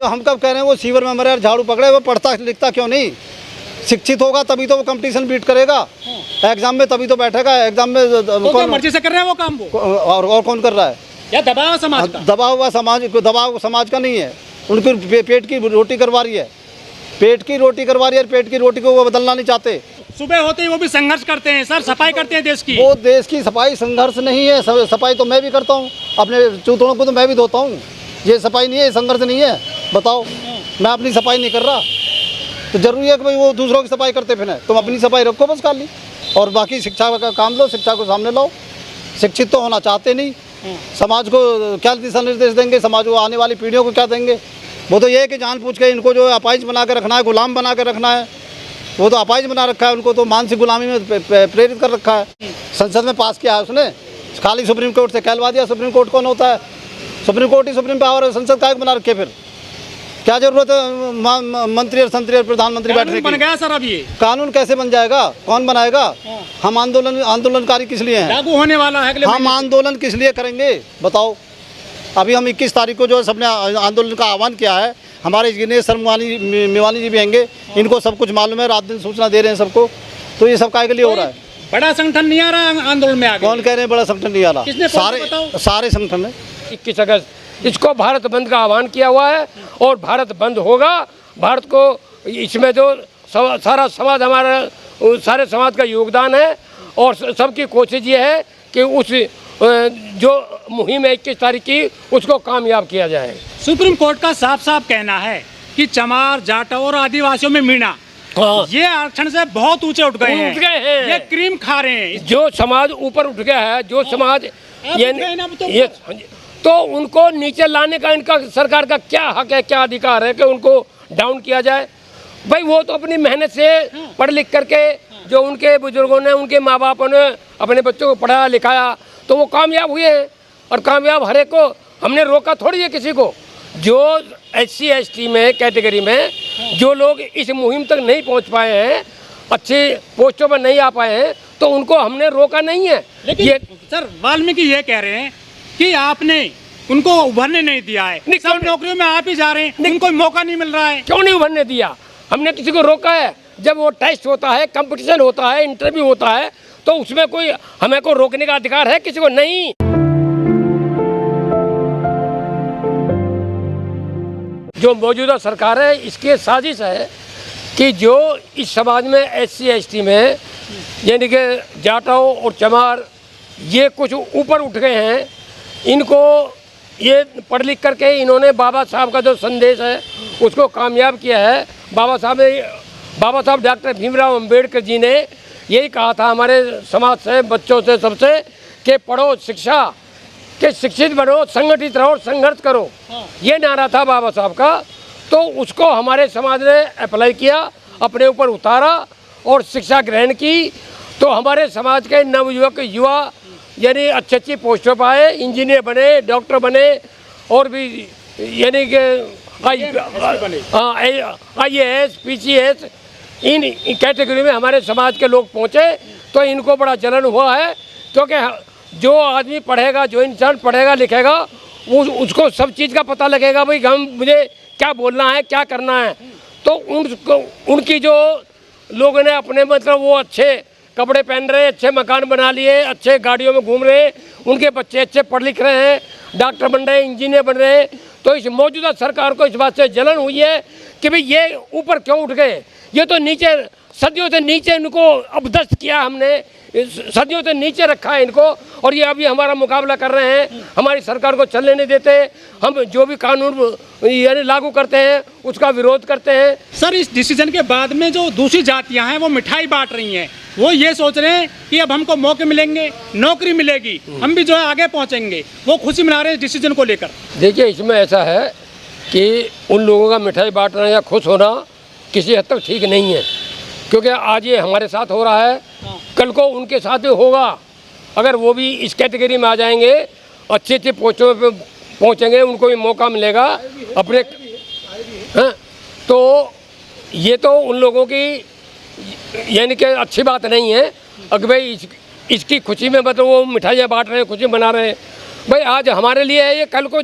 तो हम कब कह रहे हैं वो सीवर में मरे, झाड़ू पकड़े, वो पढ़ता लिखता क्यों नहीं? शिक्षित होगा तभी तो वो कंपटीशन बीट करेगा, एग्जाम में तभी तो बैठेगा, एग्जाम में तो क्या मर्जी से कर रहे हैं वो काम वो? और कौन कर रहा है? या दबाव समाज का? दबाव हुआ समाज, दबाव समाज का नहीं है, उनकी पेट की रोटी करवा रही है, पेट की रोटी करवा रही है, पेट की रोटी को वो बदलना नहीं चाहते। सुबह होते ही वो भी संघर्ष करते हैं सर, सफाई करते हैं देश की। वो देश की सफाई संघर्ष नहीं है, सफाई तो मैं भी करता हूँ, अपने चूतड़ों को तो मैं भी धोता हूँ, ये सफाई नहीं है, ये संघर्ष नहीं है। बताओ, मैं अपनी सफाई नहीं कर रहा तो जरूरी है कि भाई वो दूसरों की सफाई करते फिर तुम अपनी सफाई रखो बस खाली, और बाकी शिक्षा का काम लो, शिक्षा को सामने लाओ। शिक्षित तो होना चाहते नहीं, समाज को क्या दिशा निर्देश देंगे, समाज को आने वाली पीढ़ियों को क्या देंगे? वो तो ये है कि जान पूछ के इनको जो अपाइज बना के रखना है, गुलाम बना के रखना है, वो तो अपाइज बना रखा है, उनको तो मानसिक गुलामी में प्रेरित कर रखा है। संसद में पास किया है उसने, खाली सुप्रीम कोर्ट से कहलवा दिया। सुप्रीम कोर्ट कौन होता है? सुप्रीम कोर्ट ही सुप्रीम पावर है, संसद का बना रखे, फिर क्या जरूरत है मंत्री और संतरी और प्रधानमंत्री बैठने की? बन गया सर अब ये कानून कैसे बन जाएगा? कौन बनाएगा? हम आंदोलनकारी किस लिए हैं? लागू होने वाला है। हम आंदोलन किस लिए करेंगे बताओ? अभी हम 21 तारीख को जो सबने आंदोलन का आह्वान किया है, हमारे इंजीनियर मेवानी जी भी आएंगे, इनको सब कुछ मालूम है, रात दिन सूचना दे रहे हैं सबको, तो ये सब काय के लिए हो रहा है? बड़ा संगठन नहीं आ रहा आंदोलन में आगे? कौन कह रहे हैं बड़ा संगठन नहीं आ रहा? सारे संगठन है। 21 अगस्त इसको भारत बंद का आह्वान किया हुआ है और भारत बंद होगा। भारत को इसमें जो सारा समाज, हमारा सारे समाज का योगदान है और सबकी कोशिश ये है कि उस जो मुहिम है 21 तारीख की, उसको कामयाब किया जाए। सुप्रीम कोर्ट का साफ साफ कहना है कि चमार, जाटव और आदिवासियों में मीणा, ये आरक्षण से बहुत ऊंचे उठ गए हैं, ये क्रीम खा रहे हैं। जो समाज ऊपर उठ गया है, जो समाज ये तो उनको नीचे लाने का इनका सरकार का क्या हक है, क्या अधिकार है कि उनको डाउन किया जाए? भाई वो तो अपनी मेहनत से पढ़ लिख करके, जो उनके बुजुर्गों ने, उनके माँ बापों ने अपने बच्चों को पढ़ाया लिखाया, तो वो कामयाब हुए हैं। और कामयाब हर एक को हमने रोका थोड़ी है किसी को। जो SC ST में कैटेगरी में जो लोग इस मुहिम तक नहीं पहुंच पाए हैं, अच्छी पोस्टों पर नहीं आ पाए हैं, तो उनको हमने रोका नहीं है। लेकिन ये सर वाल्मीकि ये कह रहे हैं कि आपने उनको उभरने नहीं दिया है, सब नौकरियों में आप ही जा रहे हैं, उनको मौका नहीं मिल रहा है। क्यों नहीं उभरने दिया? हमने किसी को रोका है? जब वो टेस्ट होता है, कंपटीशन होता है, इंटरव्यू होता है, तो उसमें कोई हमें को रोकने का अधिकार है? किसी को नहीं। जो मौजूदा सरकार है, इसकी साजिश है कि जो इस समाज में SC ST में यानी कि जाटव और चमार, ये कुछ ऊपर उठ गए हैं, इनको ये पढ़ लिख करके इन्होंने बाबा साहब का जो संदेश है उसको कामयाब किया है। बाबा साहब डॉक्टर भीमराव अंबेडकर जी ने यही कहा था हमारे समाज से, बच्चों से, सबसे, कि पढ़ो शिक्षा, कि शिक्षित बनो, संगठित रहो, संघर्ष करो, ये नारा था बाबा साहब का। तो उसको हमारे समाज ने अप्लाई किया, अपने ऊपर उतारा और शिक्षा ग्रहण की। तो हमारे समाज के नवयुवक युवा यानी अच्छी अच्छी पोस्टों पर आए, इंजीनियर बने, डॉक्टर बने, और भी यानी कि IAS PCS इन कैटेगरी में हमारे समाज के लोग पहुँचे। तो इनको बड़ा जलन हुआ है, क्योंकि जो आदमी पढ़ेगा, जो इंसान पढ़ेगा लिखेगा, उसको सब चीज़ का पता लगेगा, भाई मुझे क्या बोलना है, क्या करना है। तो उनकी जो लोगों ने अपने मतलब वो अच्छे कपड़े पहन रहे, अच्छे मकान बना लिए, अच्छे गाड़ियों में घूम रहे, उनके बच्चे अच्छे पढ़ लिख रहे हैं, डॉक्टर बन रहे हैं, इंजीनियर बन रहे हैं। तो इस मौजूदा सरकार को इस बात से जलन हुई है कि भाई ये ऊपर क्यों उठ गए? ये तो नीचे, सदियों से नीचे इनको अबदस्त किया हमने, सदियों से नीचे रखा है इनको, और ये अभी हमारा मुकाबला कर रहे हैं, हमारी सरकार को चलने नहीं देते। हम जो भी कानून यानी लागू करते हैं उसका विरोध करते हैं। सर इस डिसीजन के बाद में जो दूसरी जातियां हैं वो मिठाई बांट रही हैं, वो ये सोच रहे हैं कि अब हमको मौके मिलेंगे, नौकरी मिलेगी, हम भी जो है आगे पहुंचेंगे, वो खुशी मना रहे हैं इस डिसीजन को लेकर। देखिए, इसमें ऐसा है कि उन लोगों का मिठाई बांटना या खुश होना किसी हद तक ठीक नहीं है, क्योंकि आज ये हमारे साथ हो रहा है, कल को उनके साथ भी होगा। अगर वो भी इस कैटेगरी में आ जाएंगे, अच्छी अच्छी पोस्टों पे पहुंचेंगे, उनको भी मौका मिलेगा अपने, हाँ, तो ये तो उन लोगों की यानी कि अच्छी बात नहीं है। अगर भाई इसकी खुशी में मतलब वो मिठाइयाँ बांट रहे हैं, खुशी मना रहे हैं, भाई आज हमारे लिए है ये, कल को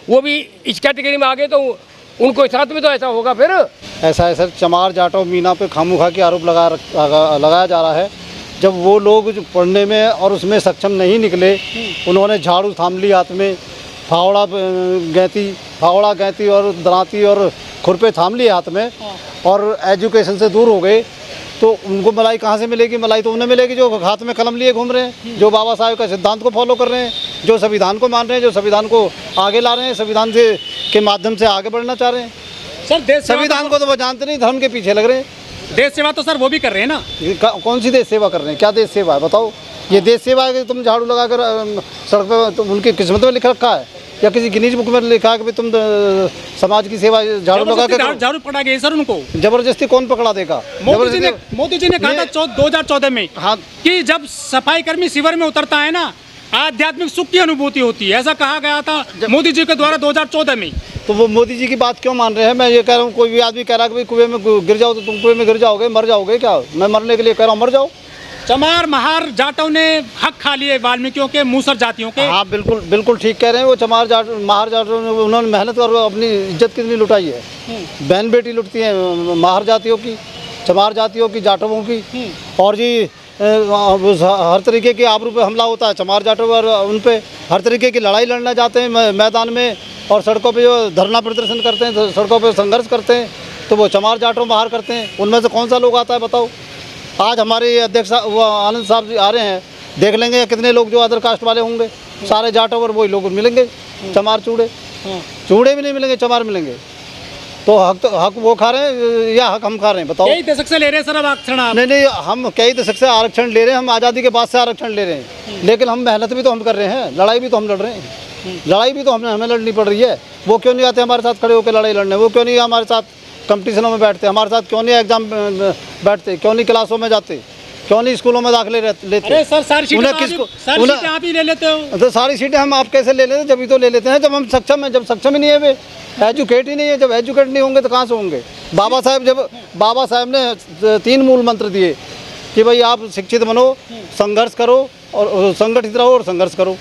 वो भी इस कैटेगरी में आ गए तो उनको साथ में तो ऐसा होगा फिर। ऐसा है सर, चमार जाटव मीना पे खामोखा की आरोप लगाया जा रहा है। जब वो लोग जो पढ़ने में और उसमें सक्षम नहीं निकले, उन्होंने झाड़ू थाम ली हाथ में, फावड़ा गैती और दराती और खुरपे थाम लिए हाथ में, और एजुकेशन से दूर हो गए, तो उनको मलाई कहाँ से मिलेगी? मलाई तो उन्हें मिलेगी जो हाथ में कलम लिए घूम रहे हैं, जो बाबा साहब का सिद्धांत को फॉलो कर रहे हैं, जो संविधान को मान रहे हैं, जो संविधान को आगे ला रहे हैं, संविधान के माध्यम से आगे बढ़ना चाह रहे हैं। सर देश सेवा संविधान को तो वो जानते नहीं, धर्म के पीछे लग रहे हैं। देश सेवा तो सर वो भी कर रहे हैं ना। कौन सी देश सेवा कर रहे हैं? क्या देश सेवा है बताओ? ये देश सेवा है कि तुम झाड़ू लगाकर सड़क पे, तो उनकी किस्मत में लिख रखा है या किसी गिनीज बुक में लिखा है कि तुम समाज की सेवा झाड़ू लगा के झाड़ू पकड़ा गया सर उनको। जबरदस्ती कौन पकड़ा देगा? मोदी जी ने कहा था 2014 में, हाँ, कि जब सफाई कर्मी शिविर में उतरता है ना, आध्यात्मिक सुख की अनुभूति होती है, ऐसा कहा गया था मोदी जी के द्वारा 2014 में। तो वो मोदी जी की बात क्यों मान रहे हैं? मैं ये कह रहा हूँ, कोई भी आदमी कह रहा है कि भाई कुएं में गिर जाओ तो तुम कुएं में गिर जाओगे, मर जाओगे क्या? मैं मरने के लिए कह रहा हूँ, मर जाओ। चमार महार जाटव ने हक खा लिए वाल्मीकियों के, मूसर जातियों के। हाँ बिल्कुल बिल्कुल ठीक कह रहे हैं। वो चमार महार जाटव ने, उन्होंने मेहनत कर अपनी इज्जत कितनी लुटाई है। बहन बेटी लुटती हैं महार जातियों की, चमार जातियों की, जाटवों की। और जी हर तरीके के आबरू पे हमला होता है चमार जाटव और उन पे हर तरीके की लड़ाई लड़ना जाते हैं मैदान में, और सड़कों पे जो धरना प्रदर्शन करते हैं, सड़कों पे संघर्ष करते हैं, तो वो चमार जाटव बाहर करते हैं। उनमें से कौन सा लोग आता है बताओ? आज हमारे अध्यक्ष वो आनंद साहब जी आ रहे हैं, देख लेंगे कितने लोग जो अदर कास्ट वाले होंगे, सारे जाटव और वही लोग मिलेंगे। चमार चूड़े भी नहीं मिलेंगे, चमार मिलेंगे। तो हक वो खा रहे हैं या हक हम खा रहे हैं बताओ? कई दशक से ले रहे हैं सर अब आरक्षण आप। नहीं, हम कई दशक से आरक्षण ले रहे हैं, हम आज़ादी के बाद से आरक्षण ले रहे हैं, लेकिन हम मेहनत भी तो हम कर रहे हैं, लड़ाई भी तो हम लड़ रहे हैं, लड़ाई भी तो हमें लड़नी पड़ रही है। वो क्यों नहीं आते हमारे साथ खड़े होकर लड़ाई लड़ने? वो क्यों नहीं हमारे साथ कंपटीशनों में बैठते? हमारे साथ क्यों नहीं एग्जाम बैठते? क्यों नहीं क्लासों में जाते? क्यों नहीं स्कूलों में दाखिले लेते? अरे सर सारी सीटें आप ही ले लेते हो। तो सारी सीटें हम आप कैसे ले लेते हैं? जब तो ले लेते हैं जब हम सक्षम हैं। जब सक्षम ही नहीं है, वे एजुकेट ही नहीं है, जब एजुकेट नहीं होंगे तो कहाँ से होंगे? बाबा साहब ने 3 मूल मंत्र दिए कि भाई आप शिक्षित बनो, संघर्ष करो और संगठित रहो और संघर्ष करो।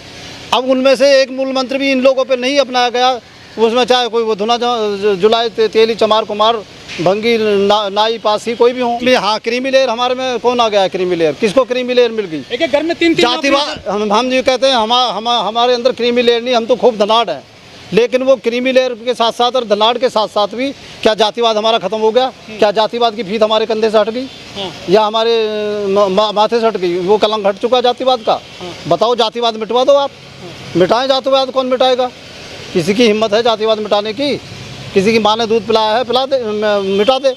अब उनमें से एक मूल मंत्र भी इन लोगों पे नहीं अपनाया गया। उसमें चाहे कोई वो धुना जुलाई तेली चमार कुमार भंगी नाई पासी कोई भी हो। हाँ, क्रीमी लेयर हमारे में कौन आ गया है? क्रीमी लेयर किसको क्रीमी लेयर मिल गई? एक घर में 3 जातिवाद हम जो कहते हैं हमारे अंदर क्रीमी लेयर नहीं, हम तो खूब धनाढ़ हैं। लेकिन वो क्रीमी लेयर के साथ साथ और धनाढ़ के साथ साथ भी क्या जातिवाद हमारा खत्म हो गया? क्या जातिवाद की फीत हमारे कंधे से हट गई या हमारे माथे से हट गई? वो कलंक हट चुका जातिवाद का। बताओ, जातिवाद मिटवा दो आप, मिटाएं जातिवाद। कौन मिटाएगा? किसी की हिम्मत है जातिवाद मिटाने की? किसी की माँ ने दूध पिलाया है, पिला दे, मिटा दे।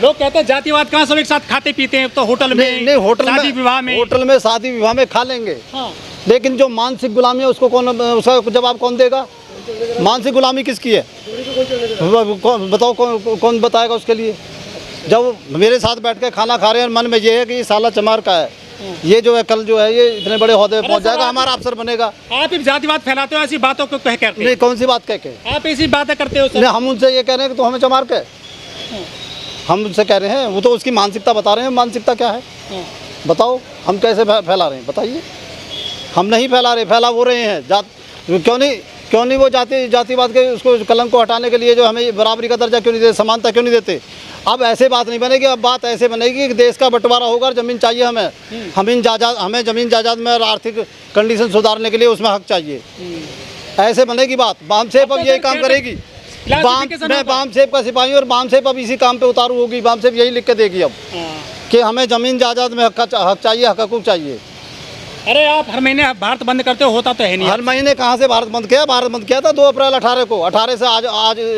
लोग कहते हैं जातिवाद कहाँ सब एक साथ खाते पीते हैं, तो होटल में नहीं होटल में, शादी विवाह में, होटल में शादी विवाह में खा लेंगे। लेकिन जो मानसिक गुलामी है उसको कौन, उसका जवाब कौन देगा? मानसिक गुलामी किसकी है बताओ? कौन बताएगा उसके लिए? जब मेरे साथ बैठ के खाना खा रहे हैं, मन में ये है कि ये साला चमार का है, ये जो है कल जो है ये इतने बड़े ओहदे पहुंच जाएगा, हमारा अफसर बनेगा। आप जातिवाद फैलाते हो ऐसी बातों को कह करके। नहीं, कौन सी बात कह के? आप ऐसी बातें करते हो सर। नहीं, हम उनसे ये कह रहे हैं कि तो हमें चमार के, हम उनसे कह रहे हैं, वो तो उसकी मानसिकता बता रहे हैं। मानसिकता क्या है बताओ? हम कैसे फैला रहे हैं बताइए? हम नहीं फैला रहे, फैला वो रहे हैं। क्यों नहीं वो जातिवाद के उसको कलंक को हटाने के लिए जो हमें बराबरी का दर्जा क्यों नहीं देते, समानता क्यों नहीं देते? अब ऐसे बात नहीं बनेगी। अब बात ऐसे बनेगी कि देश का बंटवारा होगा और ज़मीन चाहिए हमें, हमें ज़मीन जायदाद में और आर्थिक कंडीशन सुधारने के लिए उसमें हक चाहिए। ऐसे बनेगी बात। बामसेप अब यही काम करेगी। मैं बामसेप का सिपाही और बामसेप अब इसी काम पे उतारू होगी। बामसेप यही लिख के देगी अब कि हमें ज़मीन जायदाद में हक चाहिए, हक चाहिए। अरे आप हर महीने भारत बंद करते हो, होता तो है नहीं। हर महीने कहाँ से भारत बंद किया? भारत बंद किया था 2 अप्रैल 18 को। 18 से आज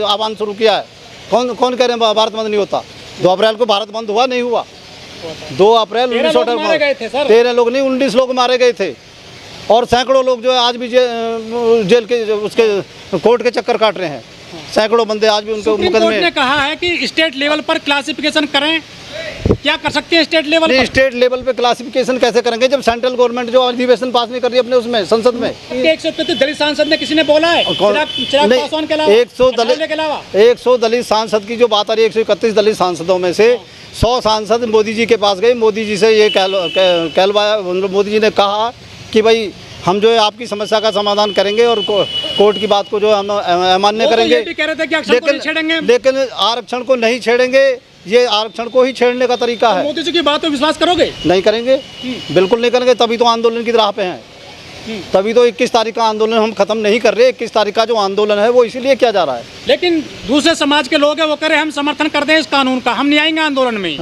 आह्वान शुरू किया है। कौन कह रहे हैं भारत बंद नहीं होता? 2 अप्रैल को भारत बंद हुआ नहीं हुआ? 2 अप्रैल 1918 13 लोग नहीं 19 लोग मारे गए थे, और सैकड़ों लोग जो है आज भी जेल के उसके कोर्ट के चक्कर काट रहे हैं। सैकड़ों बंदे आज भी उनके मुकदमे। ने कहा है कि स्टेट लेवल पर क्लासिफिकेशन करें। क्या कर सकते हैं स्टेट लेवल पर? स्टेट लेवल पे क्लासिफिकेशन कैसे करेंगे जब सेंट्रल गवर्नमेंट जो अधिवेशन पास नहीं कर रही अपने उसमें संसद में? 131 दलित सांसद ने किसी ने बोला है? चिराग पासवान के अलावा 100 दलित सांसद की जो बात आ रही है, 131 दलित सांसदों में से 100 सांसद मोदी जी के पास गए। मोदी जी से ये कहलवाया, मोदी जी ने कहा कि भाई हम जो है आपकी समस्या का समाधान करेंगे और कोर्ट की बात को जो है हम अमान्य वो तो करेंगे। ये भी कह रहे थे कि आरक्षण को नहीं छेड़ेंगे हम। लेकिन आरक्षण को नहीं छेड़ेंगे, ये आरक्षण को ही छेड़ने का तरीका है। मोदी जी की बात पे विश्वास करोगे? नहीं करेंगे, बिल्कुल नहीं करेंगे, तभी तो आंदोलन की राह पे हैं। तभी तो 21 तारीख का आंदोलन हम खत्म नहीं कर रहे। 21 तारीख का जो आंदोलन है वो इसीलिए किया जा रहा है। लेकिन दूसरे समाज के लोग हैं, वो कह रहे हैं हम समर्थन करते हैं इस कानून का, हम नहीं आएंगे आंदोलन में।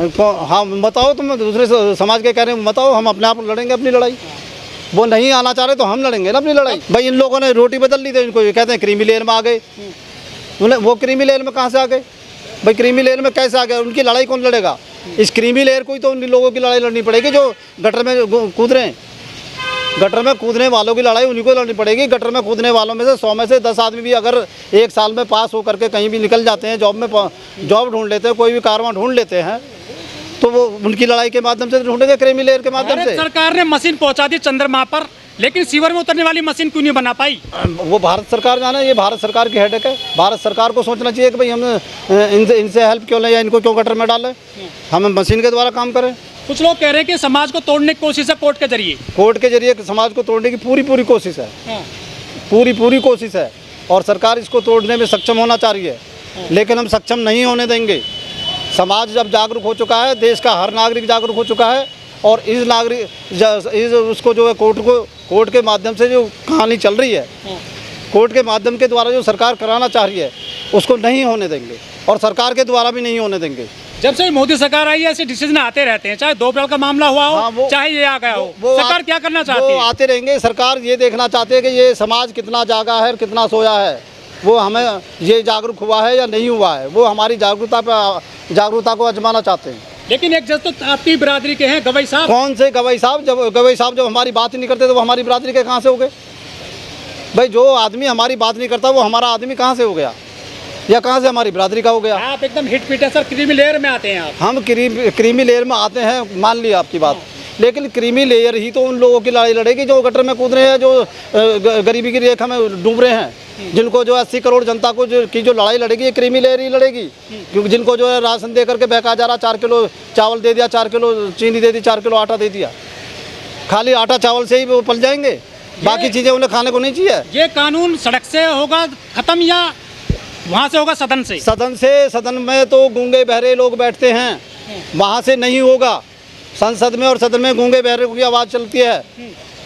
हाँ बताओ, तुम दूसरे समाज के कह रहे हैं, बताओ, हम अपने आप लड़ेंगे अपनी लड़ाई। वो नहीं आना चाह रहे तो हम लड़ेंगे ना अपनी लड़ाई। भाई इन लोगों ने रोटी बदल ली, तो इनको ये कहते हैं क्रीमी लेयर में आ गए। वो क्रीमी लेयर में कहाँ से आ गए भाई? क्रीमी लेयर में कैसे आ गए? उनकी लड़ाई कौन लड़ेगा? इस क्रीमी लेयर को ही तो उन लोगों की लड़ाई लड़नी पड़ेगी जो गटर में कूद रहे हैं। गटर में कूदने वालों की लड़ाई उन्हीं को लड़नी पड़ेगी। गटर में कूदने वालों में से 100 में से 10 आदमी भी अगर एक साल में पास होकर के कहीं भी निकल जाते हैं, जॉब ढूंढ लेते हैं, कोई भी कारवां ढूंढ लेते हैं, तो वो उनकी लड़ाई के माध्यम से ढूंढेंगे, क्रीमी लेयर के माध्यम भारत से। सरकार ने मशीन पहुंचा दी चंद्रमा पर, लेकिन सीवर में उतरने वाली मशीन क्यों नहीं बना पाई? वो भारत सरकार जाने, ये भारत सरकार की हेडेक है। भारत सरकार को सोचना चाहिए कि भाई हम इनसे हेल्प क्यों लें या इनको क्यों गटर में डालें, हम मशीन के द्वारा काम करें। कुछ लोग कह रहे हैं कि समाज को तोड़ने की कोशिश है कोर्ट के जरिए। कोर्ट के जरिए समाज को तोड़ने की पूरी कोशिश है, पूरी कोशिश है, और सरकार इसको तोड़ने में सक्षम होना चाह रही है, लेकिन हम सक्षम नहीं होने देंगे। समाज जब जागरूक हो चुका है, देश का हर नागरिक जागरूक हो चुका है, और इस उसको जो है कोर्ट के माध्यम से जो कहानी चल रही है, कोर्ट के माध्यम के द्वारा जो सरकार कराना चाह रही है, उसको नहीं होने देंगे, और सरकार के द्वारा भी नहीं होने देंगे। जब से मोदी सरकार आई है ऐसे डिसीजन आते रहते हैं, चाहे 2 अप्रैल का मामला हुआ हो, हाँ, चाहे ये आ गया हो, सरकार क्या करना चाहती है? वो आते रहेंगे। सरकार ये देखना चाहती है कि ये समाज कितना जागा है और कितना सोया है, वो हमें ये जागरूक हुआ है या नहीं हुआ है, वो हमारी जागरूकता को आजमाना चाहते हैं। लेकिन एक जज तो आपकी बिरादरी के हैं, गवई साहब। कौन से गवई साहब? गवई साहब जब हमारी बात ही नहीं करते तो वो हमारी बिरादरी के कहाँ से हो गए भाई? जो आदमी हमारी बात नहीं करता वो हमारा आदमी कहाँ से हो गया, या कहाँ से हमारी बिरादरी का हो गया? आप एकदम हिट पीट है सर, क्रीमी लेयर में आते हैं आप। हम क्रीमी लेयर में आते हैं, मान लिया आपकी बात, लेकिन क्रीमी लेयर ही तो उन लोगों की लड़ाई लड़ेगी जो गटर में कूद रहे हैं, जो गरीबी की रेखा में डूब रहे हैं, जिनको जो 80 करोड़ जनता को जो लड़ाई लड़ेगी, ये क्रीमी लेयर ही लड़ेगी। क्योंकि जिनको जो है राशन दे करके बहका जा रहा, 4 किलो चावल दे दिया, 4 किलो चीनी दे दी, 4 किलो आटा दे दिया, खाली आटा चावल से ही वो पल जाएंगे, बाकी चीज़ें उन्हें खाने को नहीं चाहिए। ये कानून सड़क से होगा खत्म या वहाँ से होगा सदन से? सदन में तो गूंगे बहरे लोग बैठते हैं, वहाँ से नहीं होगा। संसद में और सदन में गूंगे बहरे की आवाज़ चलती है,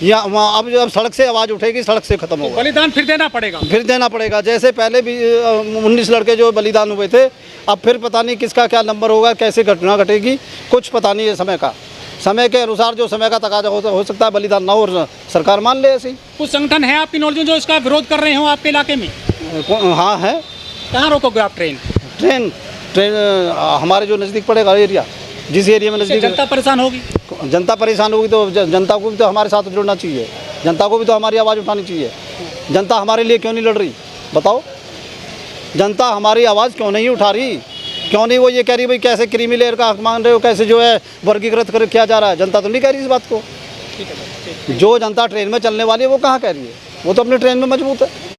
या वहाँ अब सड़क से आवाज़ उठेगी, सड़क से खत्म होगा। बलिदान फिर देना पड़ेगा। जैसे पहले भी 19 लड़के जो बलिदान हुए थे, अब फिर पता नहीं किसका क्या नंबर होगा, कैसे घटना घटेगी, कुछ पता नहीं है। समय के अनुसार जो समय का तकाजा हो सकता है, बलिदान ना हो, सरकार मान ले ऐसे ही। कुछ संगठन है आपकी नॉलेज में जो इसका विरोध कर रहे हो आपके इलाके में? हाँ है। कहाँ रोकोगे आप ट्रेन? हमारे जो नज़दीक पड़ेगा एरिया, जिस एरिया में नज़दीक, जनता परेशान होगी। जनता परेशान होगी तो जनता को भी तो हमारे साथ जुड़ना चाहिए, जनता को भी तो हमारी आवाज़ उठानी चाहिए। जनता हमारे लिए क्यों नहीं लड़ रही बताओ? जनता हमारी आवाज़ क्यों नहीं उठा रही? क्यों नहीं वो ये कह रही भाई कैसे क्रीमी लेयर का हक मान रहे हो, कैसे जो है वर्गीकृत कर किया जा रहा है? जनता तो नहीं कह रही इस बात को। जो जनता ट्रेन में चलने वाली है वो कहाँ कह रही है? वो तो अपने ट्रेन में मजबूत है।